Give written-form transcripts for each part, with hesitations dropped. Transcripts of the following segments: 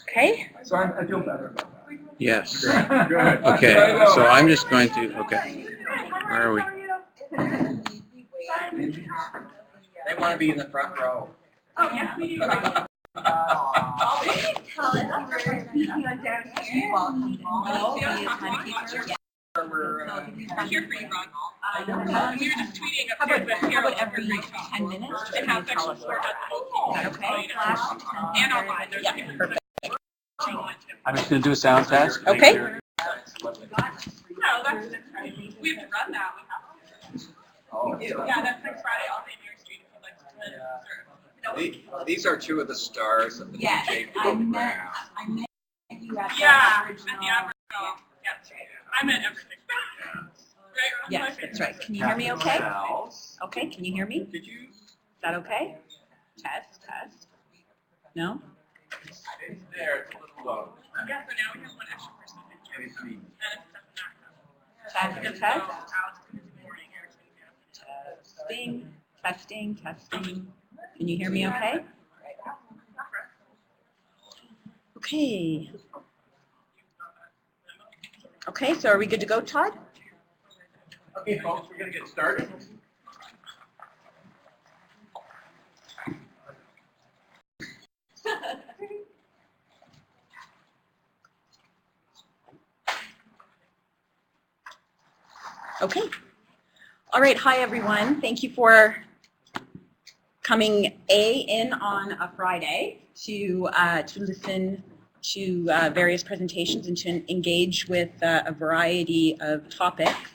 Okay. So I feel better about that. Yes. Good. Okay, so I'm just going to, okay. Where are we? They want to be in the front row. Oh, yes, we do. Here for you, Ron. We were just tweeting up here, but how about every 10 minutes? And have sections where it does both. Okay. And online. There's perfect. I'm just going to do a sound test. Okay. No, that's right. We have to run that. Yeah, that's next Friday. I'll be in New York Street if you'd like to come in. these are two of the stars of the DJ program. I met you at the average. I meant everything. Right, yes, that's right. Can you hear me okay? Okay, can you hear me? Did you? Is that okay? Test, test. No? There, it's a little low. Yeah, so now we have one extra person. Test. Test. Testing, testing, testing. Can you hear me okay? Okay. Okay, so are we good to go, Todd? Okay, folks, we're going to get started. Okay. All right. Hi, everyone. Thank you for coming in on a Friday to listen to various presentations and to engage with a variety of topics.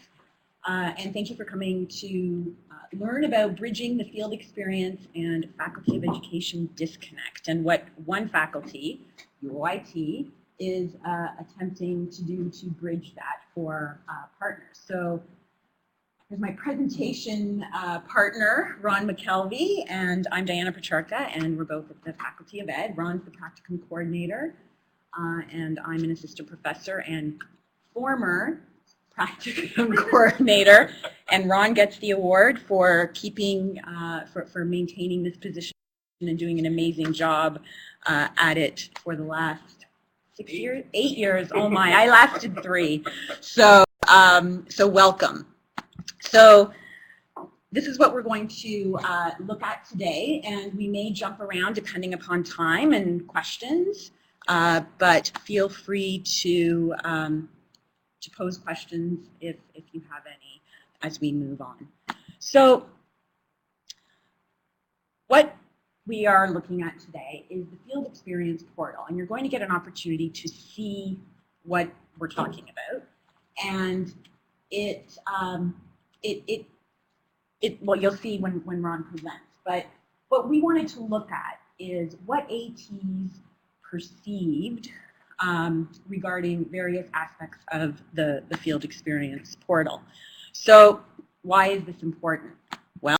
And thank you for coming to learn about bridging the field experience and faculty of education disconnect, and what one faculty, UOIT, is attempting to do to bridge that for partners. So here's my presentation partner, Ron McKelvey, and I'm Diana Petrarca, and we're both at the Faculty of Ed. Ron's the practicum coordinator, and I'm an assistant professor and former practicum coordinator, and Ron gets the award for keeping, for maintaining this position and doing an amazing job at it for the last 6 years, 8 years. Oh my, I lasted 3. So, so welcome. So this is what we're going to look at today, and we may jump around depending upon time and questions, but feel free to pose questions if you have any as we move on. So what we are looking at today is the Field Experience Portal, and you're going to get an opportunity to see what we're talking about. And well, you'll see when Ron presents. But what we wanted to look at is what ATs perceived regarding various aspects of the Field Experience Portal. So why is this important? Well,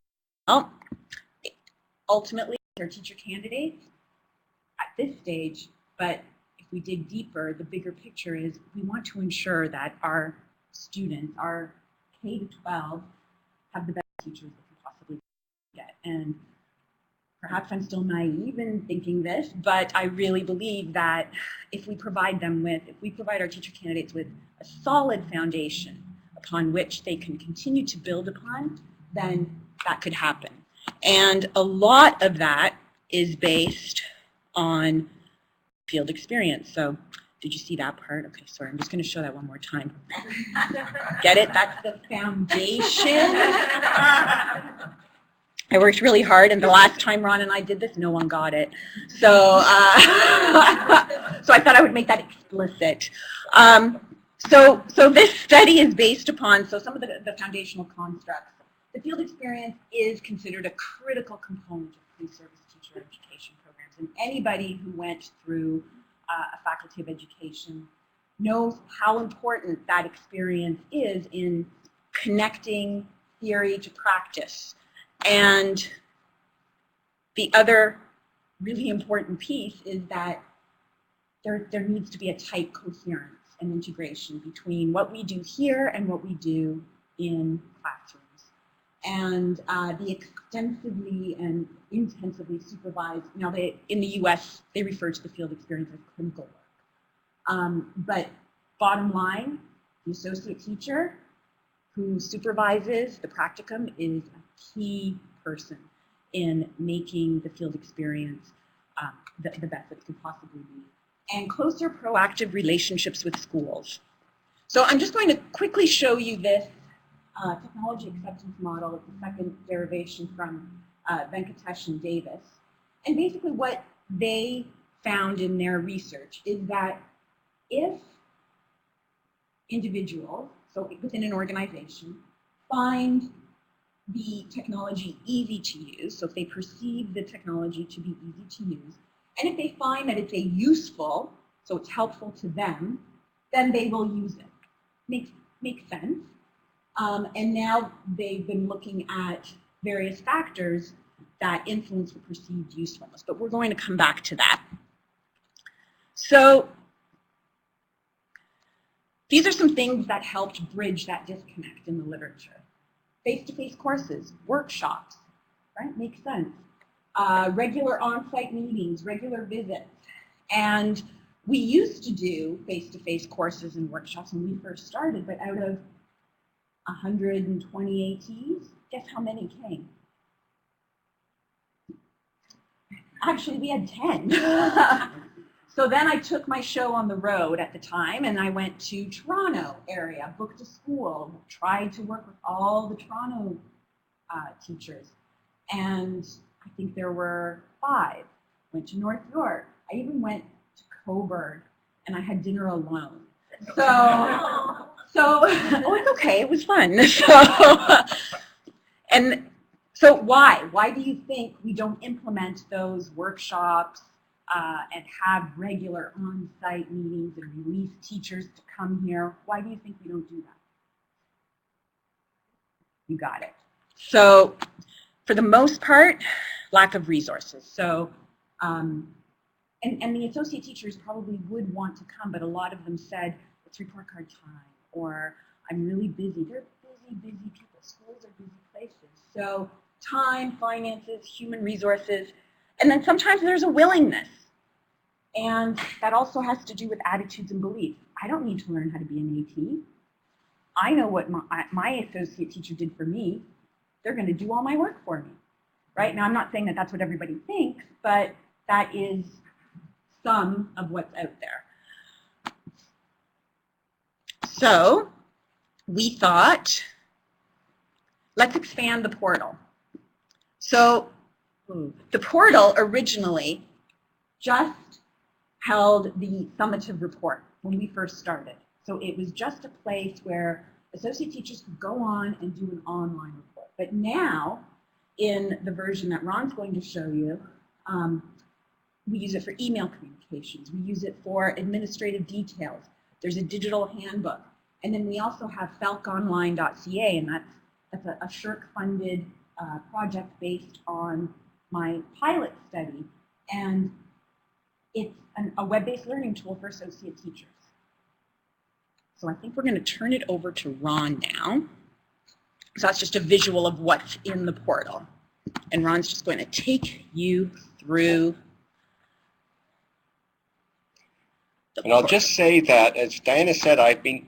ultimately, they're teacher candidates at this stage, but if we dig deeper, the bigger picture is we want to ensure that our students, our K-12, have the best teachers they can possibly get. And perhaps I'm still naive in thinking this, but I really believe that if we provide our teacher candidates with a solid foundation upon which they can continue to build upon, then that could happen. And a lot of that is based on field experience. So did you see that part? Okay, sorry, I'm just going to show that one more time. Get it? That's the foundation. I worked really hard, and the last time Ron and I did this, no one got it. So, so I thought I would make that explicit. So this study is based upon some of the foundational constructs. The field experience is considered a critical component of pre-service teacher education programs, and anybody who went through a faculty of education knows how important that experience is in connecting theory to practice. And the other really important piece is that there needs to be a tight coherence and integration between what we do here and what we do in classrooms. and the extensively and intensively supervised, now in the US, they refer to the field experience as clinical work. But bottom line, the associate teacher who supervises the practicum is a key person in making the field experience the best it could possibly be. And closer proactive relationships with schools. So I'm just going to quickly show you this technology acceptance model. It's the second derivation from Venkatesh and Davis. And basically what they found in their research is that if individuals, so within an organization, find the technology easy to use, so if they perceive the technology to be easy to use, and if they find that it's useful, so it's helpful to them, then they will use it. Makes sense. And now they've been looking at various factors that influence the perceived usefulness, but we're going to come back to that. So these are some things that helped bridge that disconnect in the literature. Face-to-face courses, workshops, right? Makes sense. Regular on-site meetings, regular visits. And we used to do face-to-face courses and workshops when we first started, but out of 120 ATs, guess how many came? Actually, we had 10. So then I took my show on the road at the time, and I went to Toronto area, booked a school, tried to work with all the Toronto teachers. And I think there were 5. Went to North York. I even went to Coburg, and I had dinner alone. Oh, it's okay. It was fun. So why? Why do you think we don't implement those workshops and have regular on-site meetings and release teachers to come here? Why do you think we don't do that? You got it. So for the most part, lack of resources. So, and the associate teachers probably would want to come, but a lot of them said, it's report card time, or I'm really busy. They're busy people. Schools are busy places. So time, finances, human resources, and then sometimes there's a willingness. And that also has to do with attitudes and beliefs. I don't need to learn how to be an AT. I know what my associate teacher did for me. They're going to do all my work for me. Right? Now, I'm not saying that that's what everybody thinks, but that is some of what's out there. So we thought, let's expand the portal. So the portal originally just held the summative report when we first started. So it was just a place where associate teachers could go on and do an online report. But now, in the version that Ron's going to show you, we use it for email communications. We use it for administrative details. There's a digital handbook. And then we also have falconline.ca, and that's a SSHRC-funded project based on my pilot study. And it's a web-based learning tool for associate teachers. So I think we're going to turn it over to Ron now. So that's just a visual of what's in the portal. And Ron's just going to take you through the And I'll just say that, as Diana said, I've been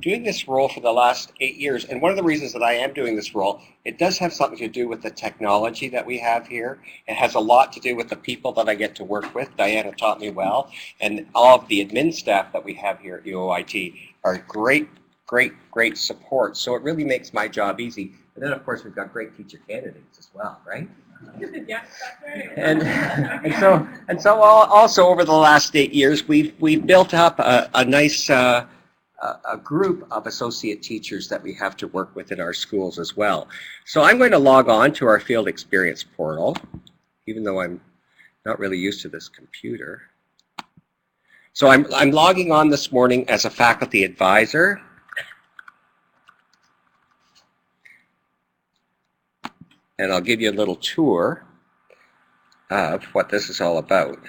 doing this role for the last 8 years. And one of the reasons that I am doing this role, it does have something to do with the technology that we have here. It has a lot to do with the people that I get to work with. Diana taught me well. And all of the admin staff that we have here at UOIT are great support. So it really makes my job easy. And then, of course, we've got great teacher candidates as well, right? Yes, that's right. And so also over the last 8 years, we've built up a nice a group of associate teachers that we have to work with in our schools as well. So I'm going to log on to our field experience portal, even though I'm not really used to this computer. So I'm logging on this morning as a faculty advisor. And I'll give you a little tour of what this is all about.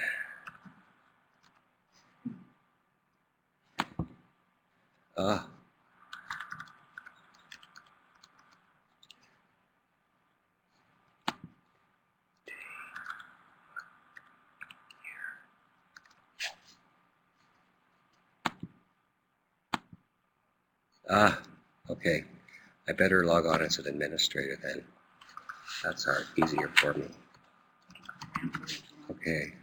Okay. I better log on as an administrator then. That's easier for me. Okay.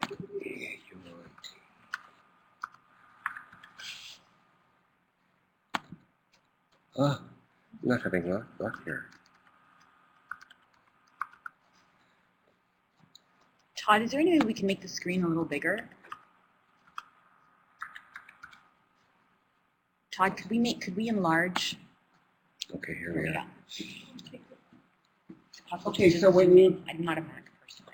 UOIT. I'm not having luck here. Todd, is there any way we can make the screen a little bigger? Todd, could we enlarge? Okay, here we are. Okay, so when you- I'm not a Mac person.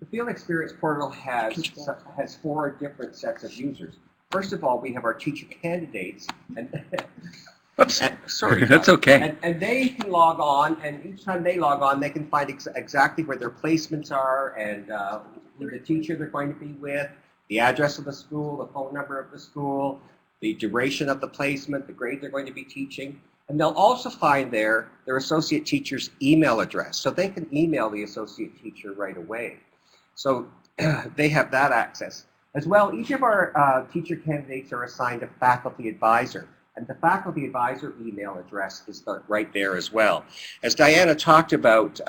The Field Experience Portal has 4 different sets of users. First of all, we have our teacher candidates, and Oops. sorry, That's okay. and they can log on, and each time they log on, they can find exactly where their placements are and who the teacher they're going to be with, the address of the school, the phone number of the school, the duration of the placement, the grade they're going to be teaching. And they'll also find their associate teacher's email address, so they can email the associate teacher right away. So they have that access. As well, each of our teacher candidates are assigned a faculty advisor, and the faculty advisor email address is right there as well. As Diana talked about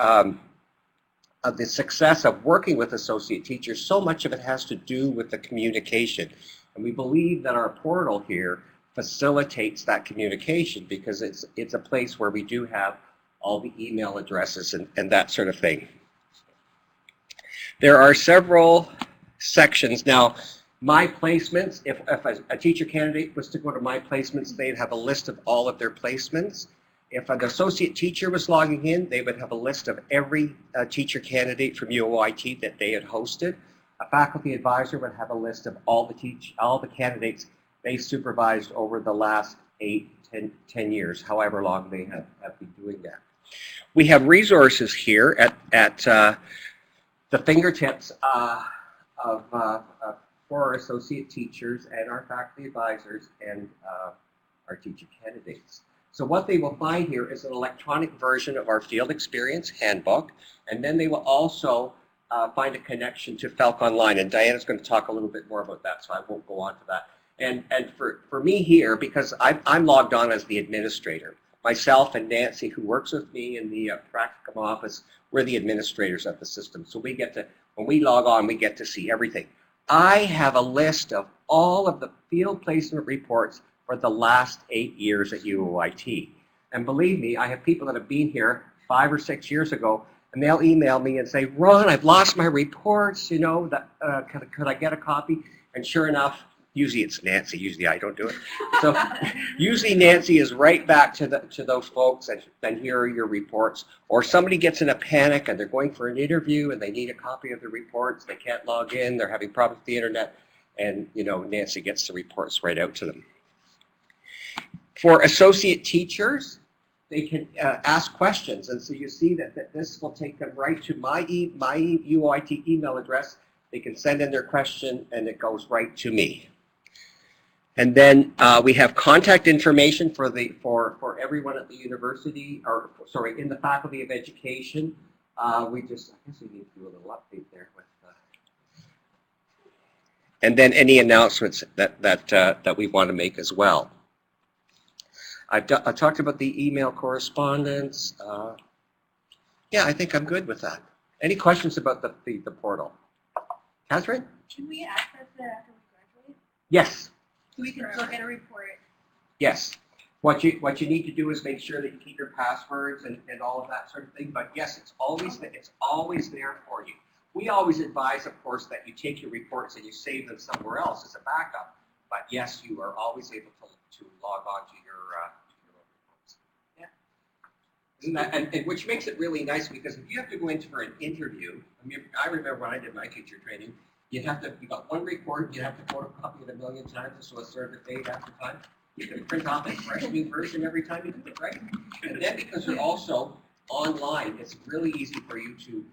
the success of working with associate teachers, so much of it has to do with the communication. And we believe that our portal here facilitates that communication because it's a place where we do have all the email addresses and that sort of thing. There are several sections. Now, My Placements, if a teacher candidate was to go to My Placements, they'd have a list of all of their placements. If an associate teacher was logging in, they would have a list of every teacher candidate from UOIT that they had hosted. A faculty advisor would have a list of all the candidates they supervised over the last 8, 10 years, however long they have been doing that. We have resources here at the fingertips for our associate teachers and our faculty advisors and our teacher candidates. So what they will find here is an electronic version of our Field Experience Handbook, and then they will also find a connection to Falc Online, and Diana's going to talk a little bit more about that, so I won't go on to that. And for me here, because I'm logged on as the administrator, myself and Nancy, who works with me in the practicum office, we're the administrators of the system. So we get to, when we log on, we get to see everything. I have a list of all of the field placement reports for the last 8 years at UOIT. And believe me, I have people that have been here 5 or 6 years ago, and they'll email me and say, Ron, I've lost my reports, you know, that, could I get a copy? And sure enough, usually it's Nancy, usually I don't do it. So usually Nancy is right back to those folks and here are your reports. Or somebody gets in a panic and they're going for an interview and they need a copy of the reports, they can't log in, they're having problems with the internet, and you know, Nancy gets the reports right out to them. For associate teachers, they can ask questions, and so you see that this will take them right to my UOIT email address. They can send in their question and it goes right to me. And then we have contact information for everyone at the university, or sorry, in the Faculty of Education. I guess we need to do a little update there with. And then any announcements that we want to make as well. I talked about the email correspondence. Yeah, I think I'm good with that. Any questions about the portal? Catherine? Can we access it after we graduate? Yes. So we can look at a report. Yes. What you need to do is make sure that you keep your passwords and all of that sort of thing. But yes, it's always there for you. We always advise, of course, that you take your reports and you save them somewhere else as a backup. But yes, you are always able to log on to your reports. Yeah. And which makes it really nice, because if you have to go in for an interview, I remember when I did my teacher training, you got one report, you have to photocopy it a million times, so a certain date after time. You can print off a fresh new version every time you do it, right? And then because you're also online, it's really easy for you to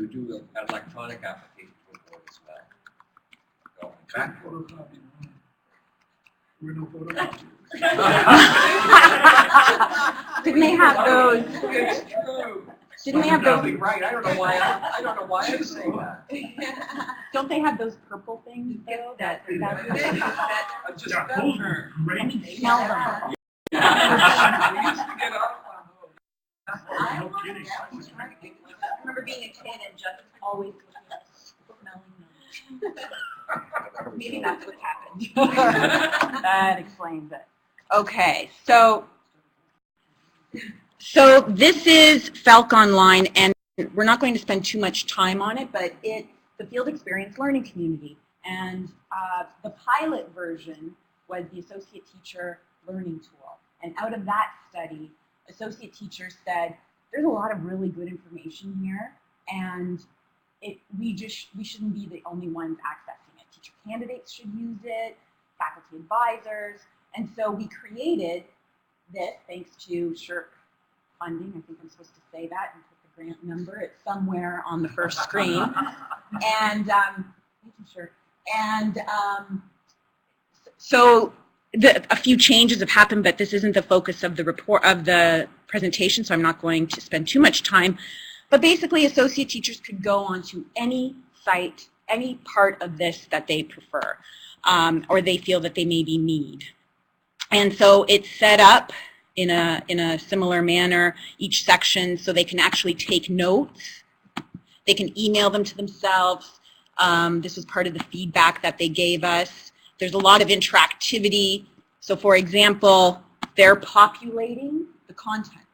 do an electronic application to a board as well. So, back. We're no photocopiers. Didn't they have those? It's true. Didn't they have those? Right. I don't know why I'm saying that. Don't they have those purple things though? That Just that turn. Can we smell them? We used to get off on those. No kidding. I remember being a kid and just always smelling them. Maybe that's what happened. That explains it. Okay, so this is Falc Online, and we're not going to spend too much time on it, but it's the field experience learning community. And the pilot version was the associate teacher learning tool. And out of that study, associate teachers said, there's a lot of really good information here, and we shouldn't be the only ones accessing it. Teacher candidates should use it, faculty advisors, and so we created this thanks to SHRC funding. I think I'm supposed to say that and put the grant number. It's somewhere on the first screen. And thank you, SHRC. And so a few changes have happened, but this isn't the focus of the report of the presentation, so I'm not going to spend too much time. But basically, associate teachers could go onto any site, any part of this that they prefer, or they feel that they maybe need. And so it's set up in a similar manner, each section, so they can actually take notes. They can email them to themselves. This was part of the feedback that they gave us. There's a lot of interactivity. So for example, they're populating the content.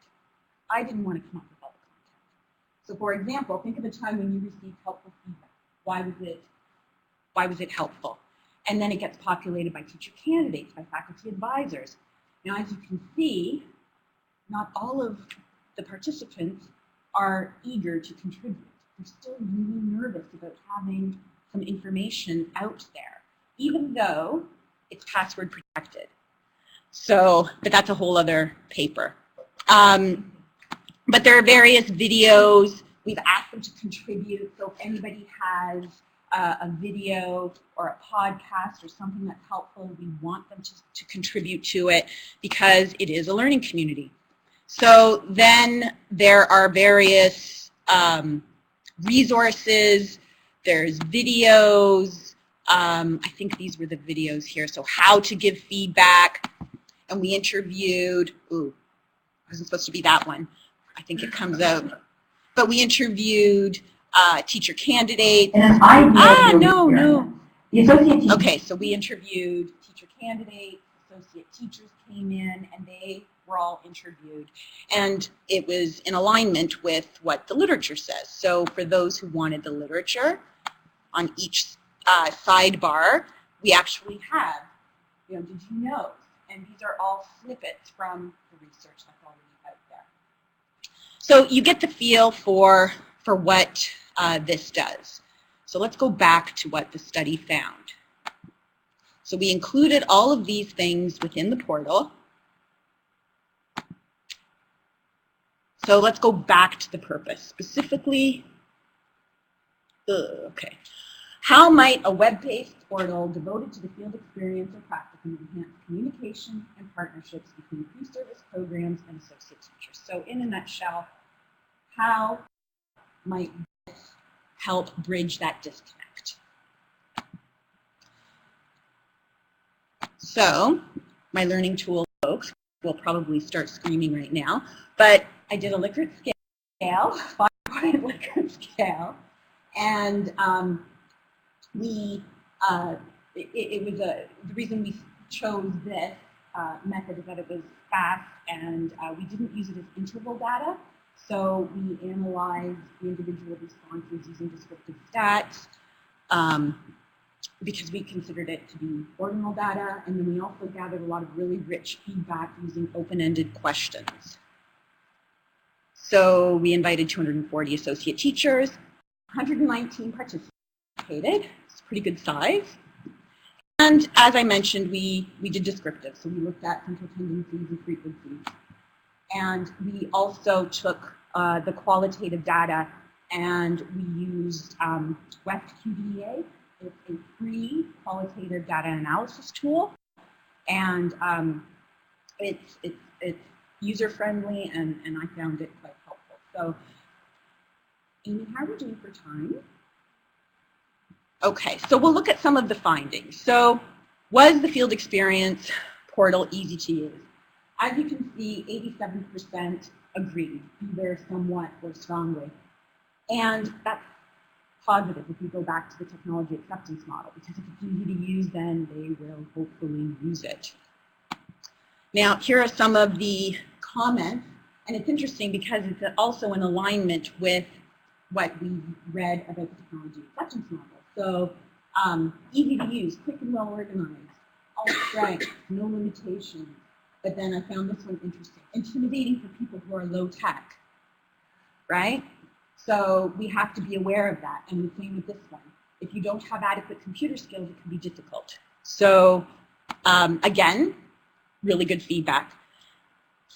I didn't want to come up with all the content. So for example, think of a time when you received helpful feedback. Why was it helpful? And then it gets populated by teacher candidates, by faculty advisors. Now, as you can see, not all of the participants are eager to contribute. They're still really nervous about having some information out there, even though it's password protected. So, but that's a whole other paper. But there are various videos. We've asked them to contribute. So if anybody has a video or a podcast or something that's helpful, we want them to contribute to it because it is a learning community. So then there are various resources. There's videos. I think these were the videos here. So how to give feedback. And we interviewed, ooh, it wasn't supposed to be that one. I think it comes out. But we interviewed teacher candidates. No. The associate teacher. Okay, so we interviewed teacher candidates, associate teachers came in, and they were all interviewed. And it was in alignment with what the literature says. So for those who wanted the literature, on each sidebar, we actually have, did you know? And these are all snippets from the research that's already out there. So you get the feel for what this does. So let's go back to what the study found. So we included all of these things within the portal. So let's go back to the purpose. Specifically, okay. How might a web-based portal devoted to the field experience or practicum enhance communication and partnerships between pre-service programs and associate teachers? So in a nutshell, how might this help bridge that disconnect? So my learning tool folks will probably start screaming right now, but I did a Likert scale, 5-point Likert scale, and the reason we chose this method is that it was fast, and we didn't use it as interval data. So we analyzed the individual responses using descriptive stats because we considered it to be ordinal data, and then we also gathered a lot of really rich feedback using open-ended questions. So we invited 240 associate teachers, 119 participated. It's a pretty good size. And as I mentioned, we did descriptive, so we looked at central tendencies and frequencies. And we also took the qualitative data and we used West QDEA. It's a free qualitative data analysis tool. And it's user-friendly and I found it quite helpful. So, Amy, how are we doing for time? Okay, so we'll look at some of the findings. So was the field experience portal easy to use? As you can see, 87% agreed, either somewhat or strongly. And that's positive if you go back to the technology acceptance model, because if it's easy to use, then they will hopefully use it. Now, here are some of the comments, and it's interesting because it's also in alignment with what we read about the technology acceptance model. So, easy to use, quick and well organized, all strengths, no limitations. But then I found this one interesting. Intimidating for people who are low tech, right? So we have to be aware of that. And the same with this one. If you don't have adequate computer skills, it can be difficult. So again, really good feedback.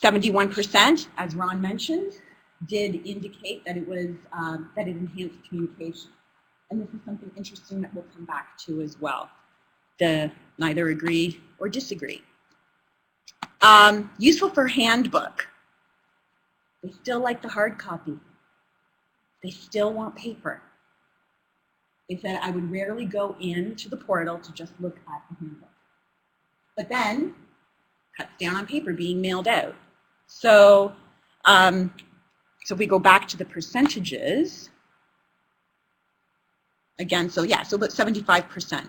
71%, as Ron mentioned, did indicate that it was that it enhanced communication. And this is something interesting that we'll come back to as well. The neither agree or disagree. Useful for handbook. They still like the hard copy. They still want paper. They said, I would rarely go into the portal to just look at the handbook. But then, cuts down on paper being mailed out. So, so if we go back to the percentages, again, so yeah, so about 75%.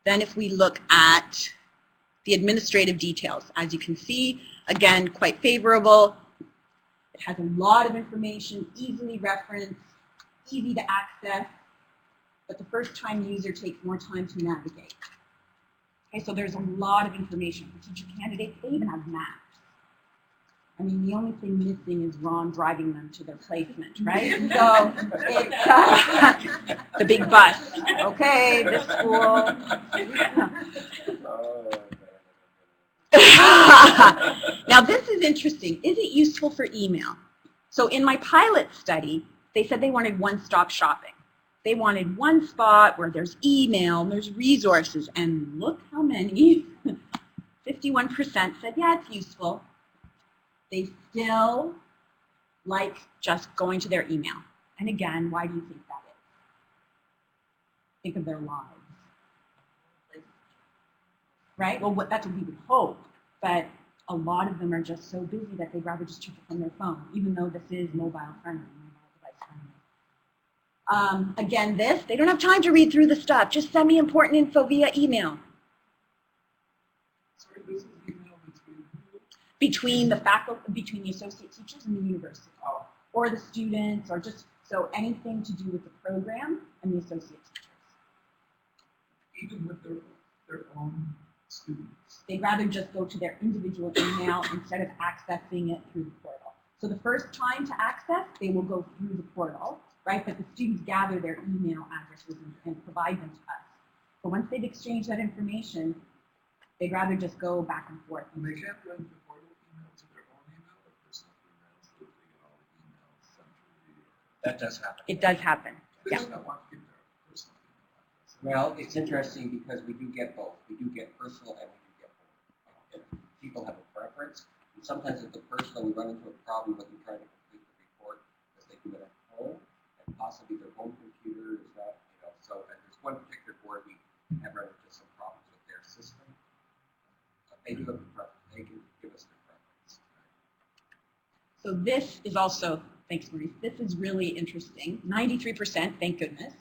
Then if we look at the administrative details, as you can see, again, quite favorable. It has a lot of information, easily referenced, easy to access, but the first-time user takes more time to navigate. Okay, so there's a lot of information for teacher candidates. They even have maps. I mean, the only thing missing is Ron driving them to their placement, right? So it's the big bus. Okay, this school. Now this is interesting. Is it useful for email? So in my pilot study, they said they wanted one-stop shopping. They wanted one spot where there's email, and there's resources, and look how many, 51% said, yeah, it's useful. They still like just going to their email. And again, why do you think that is? Think of their lives. Right? Well, that's what we would hope. But a lot of them are just so busy that they'd rather just check it from their phone, even though this is mobile friendly, mobile device friendly. Again, they don't have time to read through the stuff. Just send me important info via email. Sorry, this is email between who? Between the faculty, between the associate teachers and the university. Oh. Or the students, or just, so anything to do with the program and the associate teachers. Even with their own students. They'd rather just go to their individual email instead of accessing it through the portal. So the first time to access, they will go through the portal, right? But the students gather their email addresses and provide them to us. But once they've exchanged that information, they'd rather just go back and forth. And they can't link the portal email to their own email or personal email, so they get all the emails centrally. That does happen. It does happen. They Yeah. just don't want to give their personal email address. Well, it's interesting because we do get both. We do get personal and we do get both. If people have a preference, and sometimes if the personal, we run into a problem when we try to complete the report because they do it at home, and possibly their home computer is not, so and there's one particular board we have run into some problems with their system. But they do have a preference. They can give us their preference. So this is also, thanks Maurice, this is really interesting. 93%, thank goodness.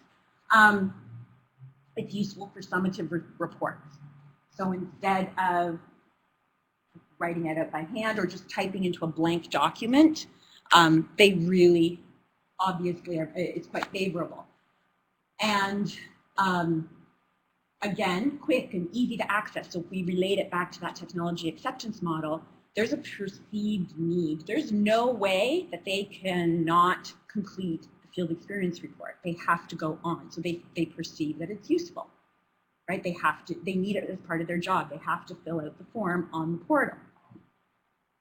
It's useful for summative reports. So instead of writing it out by hand or just typing into a blank document, they really, obviously, it's quite favorable. And again, quick and easy to access. So if we relate it back to that technology acceptance model, there's a perceived need. There's no way that they cannot complete the field experience report. They have to go on. So they perceive that it's useful, right? They need it as part of their job. They have to fill out the form on the portal.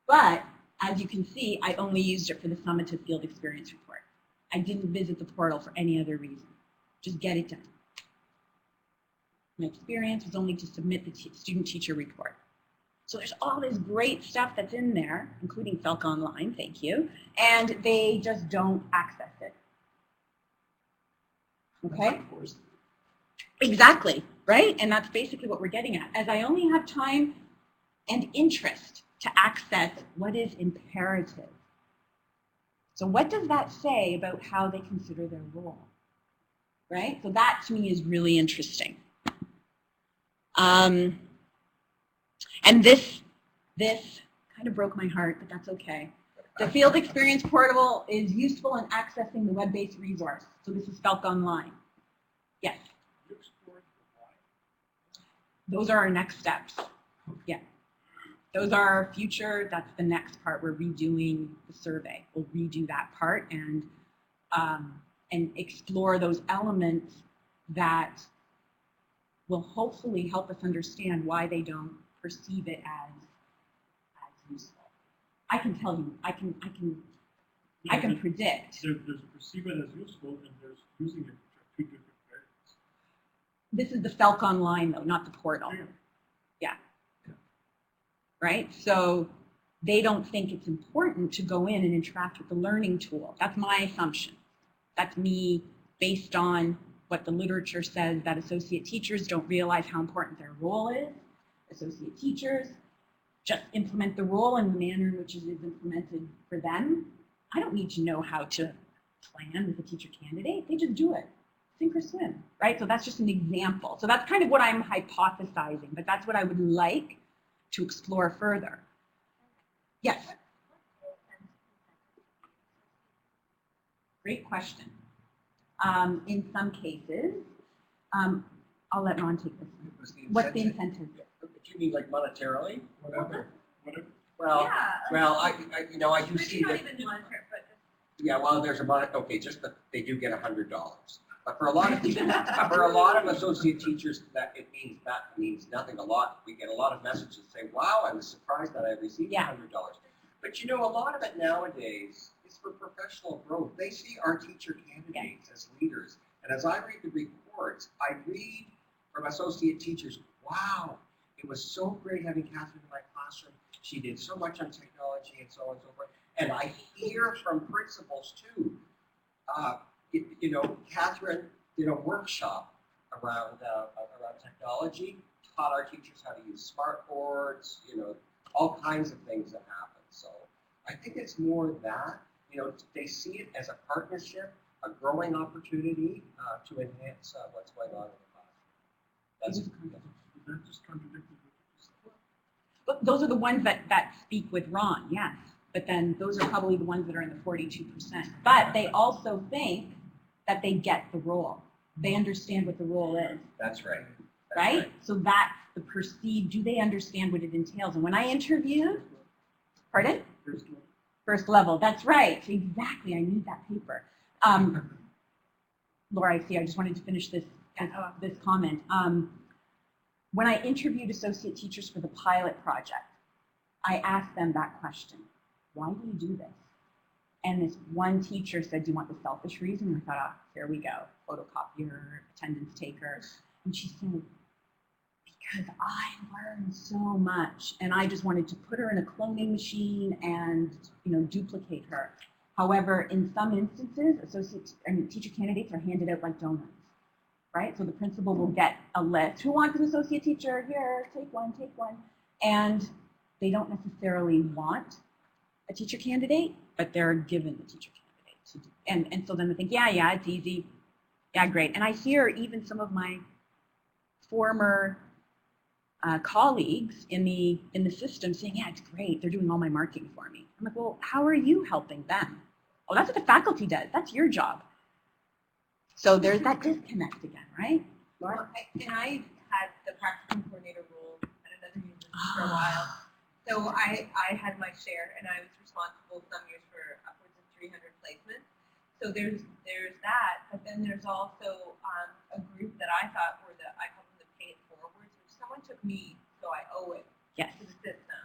But as you can see, I only used it for the summative field experience report. I didn't visit the portal for any other reason. Just get it done. My experience was only to submit the student-teacher report. So there's all this great stuff that's in there, including Felk Online, thank you, and they just don't access it. Okay? Exactly, right? And that's basically what we're getting at. As I only have time and interest to access what is imperative. So what does that say about how they consider their role? Right? So that to me is really interesting. And this kind of broke my heart, but that's okay. The Field Experience Portal is useful in accessing the web-based resource. So this is Felk Online. Yes? Those are our next steps. Yeah. Those are our future. That's the next part. We're redoing the survey. We'll redo that part and explore those elements that will hopefully help us understand why they don't perceive it as useful. I can tell you. I can predict. There's perceive it as useful, and there's using it, which are two different variables. This is the Felk Online, though, not the portal. Yeah. Right? So they don't think it's important to go in and interact with the learning tool. That's my assumption. That's me based on what the literature says, that associate teachers don't realize how important their role is. Associate teachers just implement the role in the manner in which it is implemented for them. I don't need to know how to plan with a teacher candidate. They just do it. Sink or swim, right? So that's just an example. So that's kind of what I'm hypothesizing, but that's what I would like to explore further. Yes? Great question. In some cases, I'll let Ron take this one. What's the incentive? Do you mean like monetarily? Whatever. Well, Yeah, well, I do maybe see not that. even monetary, but Yeah, well, there's a okay, just that they do get $100. But for a lot of teachers, for a lot of associate teachers, that means nothing. We get a lot of messages saying, "Wow, I was surprised that I received $100." But a lot of it nowadays is for professional growth. They see our teacher candidates as leaders, and as I read the reports, I read from associate teachers, "Wow, it was so great having Catherine in my classroom. She did so much on technology and so on and so forth." And I hear from principals too. Catherine did a workshop around technology, taught our teachers how to use smart boards, all kinds of things that happen. So I think it's more that, they see it as a partnership, a growing opportunity to enhance what's going on in the classroom. That just contradicted what you said. But those are the ones that speak with Ron, yes. But then those are probably the ones that are in the 42%. But they also think that they get the role. They understand what the role is. That's right. Right? So that's the perceived, do they understand what it entails? And when I interviewed, pardon? First level, that's right. Exactly, I need that paper. Laura, I see, I just wanted to finish this comment. When I interviewed associate teachers for the pilot project, I asked them that question. Why do you do this? And this one teacher said, do you want the selfish reason? And I thought, here we go, photocopier, attendance taker. And she said, because I learned so much and I just wanted to put her in a cloning machine and duplicate her. However, in some instances, teacher candidates are handed out like donuts, right? So the principal will get a list. Who wants an associate teacher? Here, take one. And they don't necessarily want a teacher candidate, but they're given the teacher candidate to do. And so then they think, yeah, it's easy. Yeah, great. And I hear even some of my former colleagues in the system saying, yeah, it's great. They're doing all my marketing for me. I'm like, well, how are you helping them? Oh, that's what the faculty does. That's your job. So there's that disconnect again, right? Laura? I had the practicum coordinator role at another university for a while. So I had my share, and I was responsible some years for upwards of 300 placements. So there's that, but then there's also a group that I thought were I call them the pay it forwards, which someone took me, so I owe it to the system,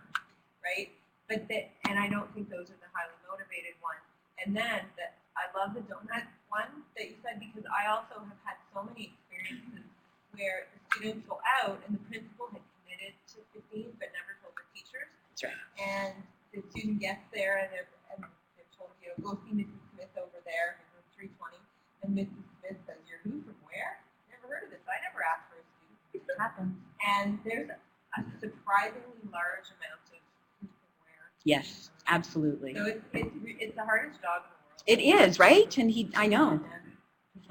right? And I don't think those are the highly motivated ones. And then I love the donut one that you said, because I also have had so many experiences where the students go out and the principal had committed to 15 but never told the teachers. That's right. And the student gets there and they're told, go see Mrs. Smith over there, 320, and Mrs. Smith says, you're who for And there's a surprisingly large amount of where. Yes, absolutely. So it's the hardest job in the world. It is, right? And I know.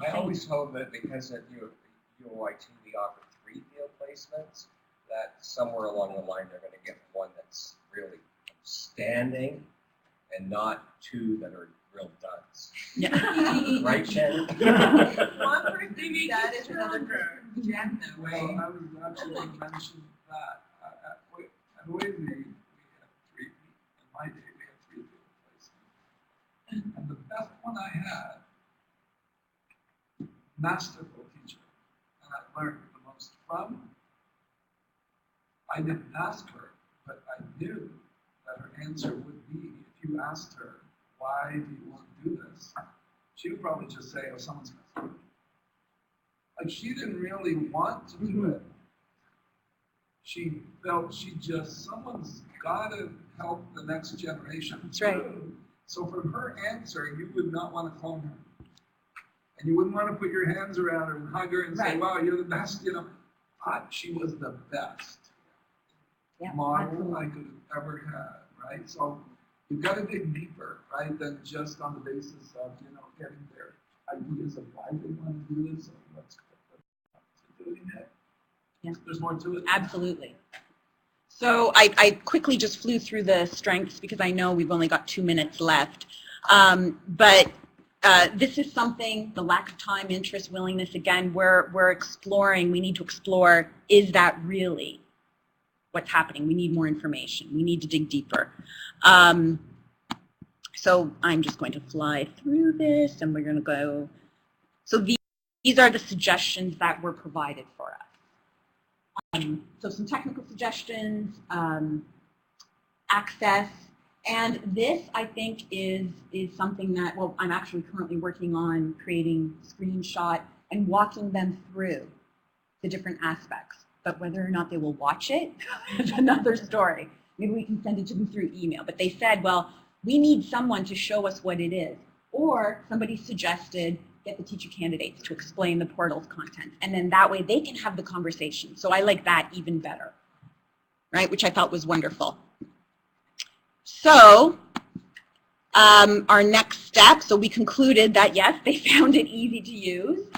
I always hope that because at UOIT we offer 3 field placements, that somewhere along the line they're going to get one that's really outstanding and not 2 that are real duds. Yeah. Right, Shannon? One person that is another person reject them, Well, right? I was actually going to mention that at UOIT we have 3, in my day we had 3 field placements. And the best one I had, masterful teacher, and I learned the most from. I didn't ask her, but I knew that her answer would be, if you asked her, why do you want to do this? She would probably just say, oh, someone's going to do it. Like, she didn't really want to do it. She felt someone's got to help the next generation. That's right. So for her answer, you would not want to clone her. And you wouldn't want to put your hands around her and hug her and say, Right. wow, you're the best, But she was the best model absolutely. I could have ever had, right? So you've got to dig deeper, right, than just on the basis of, getting their ideas of why they want to do this or what's doing it. Yeah. There's more to it. Absolutely. So I quickly just flew through the strengths because I know we've only got 2 minutes left. But this is something, the lack of time, interest, willingness, again, we're exploring. We need to explore, is that really what's happening? We need more information. We need to dig deeper. So I'm just going to fly through this, and we're going to go. So these are the suggestions that were provided for us. So some technical suggestions, access, and this I think is something that, well, I'm actually currently working on creating screenshot and walking them through the different aspects. But whether or not they will watch it is another story. Maybe we can send it to them through email. But they said, well, we need someone to show us what it is. Or somebody suggested get the teacher candidates to explain the portal's content. And then that way they can have the conversation. So I like that even better, right? Which I thought was wonderful. So our next step, so we concluded that yes, they found it easy to use.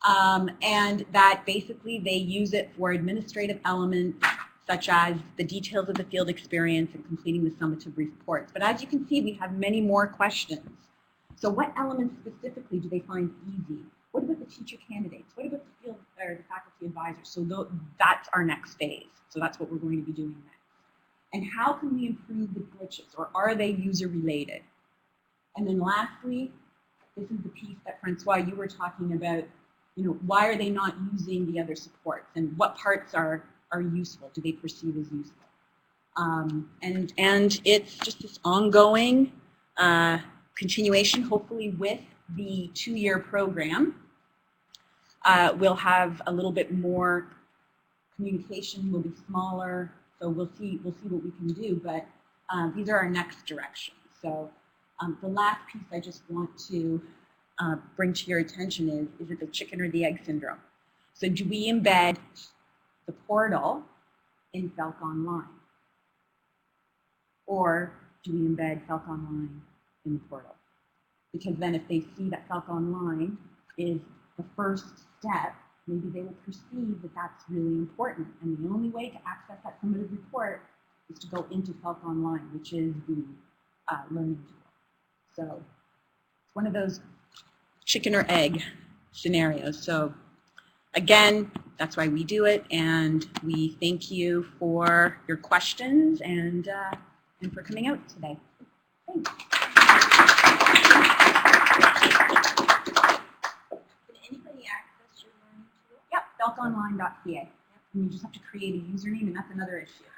And that basically they use it for administrative elements such as the details of the field experience and completing the summative reports. But as you can see, we have many more questions. So what elements specifically do they find easy? What about the teacher candidates? What about the field or the faculty advisors? So that's our next phase. So that's what we're going to be doing next. And how can we improve the glitches, or are they user related? And then lastly, this is the piece that Francois, you were talking about. Why are they not using the other supports, and what parts are useful? Do they perceive as useful? And it's just this ongoing continuation, hopefully with the 2-year program. We'll have a little bit more communication. We'll be smaller, so we'll see what we can do. But these are our next directions. So the last piece I just want to bring to your attention is it the chicken or the egg syndrome? So do we embed the portal in Felk Online? Or do we embed Felk Online in the portal? Because then if they see that Felk Online is the first step, maybe they will perceive that that's really important. And the only way to access that summative report is to go into Felk Online, which is the learning tool. So it's one of those chicken or egg scenarios. So again, that's why we do it, and we thank you for your questions and for coming out today. Thanks. Can anybody access your learning tool? Yep, felkonline.ca. And you just have to create a username, and that's another issue.